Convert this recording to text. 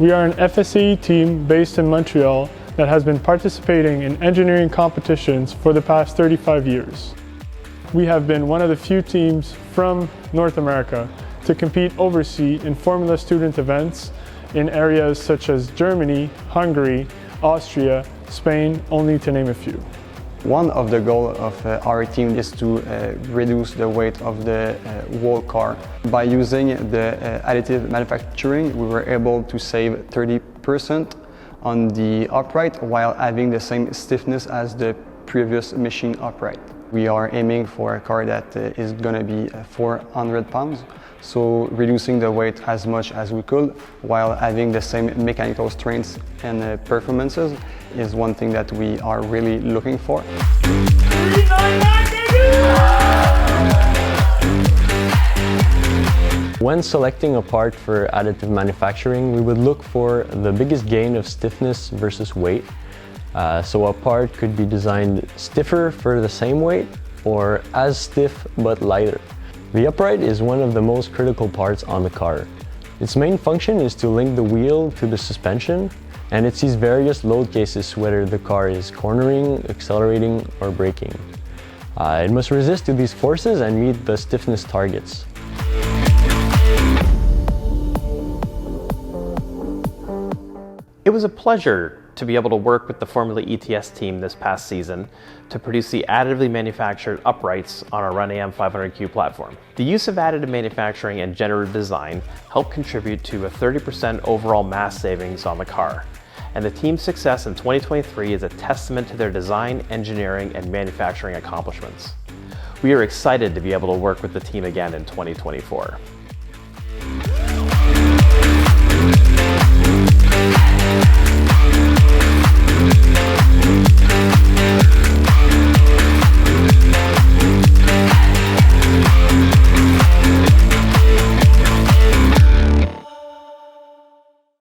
We are an FSAE team based in Montreal that has been participating in engineering competitions for the past 35 years. We have been one of the few teams from North America to compete overseas in Formula student events in areas such as Germany, Hungary, Austria, Spain, only to name a few. One of the goals of our team is to reduce the weight of the whole car. By using the additive manufacturing, we were able to save 30% on the upright while having the same stiffness as the previous machine upright. We are aiming for a car that is going to be 400 pounds, so reducing the weight as much as we could while having the same mechanical strengths and performances is one thing that we are really looking for. When selecting a part for additive manufacturing, we would look for the biggest gain of stiffness versus weight. So a part could be designed stiffer for the same weight or as stiff but lighter. The upright is one of the most critical parts on the car. Its main function is to link the wheel to the suspension, and it sees various load cases whether the car is cornering, accelerating, or braking. It must resist to these forces and meet the stiffness targets. It was a pleasure to be able to work with the Formula ETS team this past season to produce the additively manufactured uprights on our Renishaw 500Q platform. The use of additive manufacturing and generative design helped contribute to a 30% overall mass savings on the car. And the team's success in 2023 is a testament to their design, engineering, and manufacturing accomplishments. We are excited to be able to work with the team again in 2024.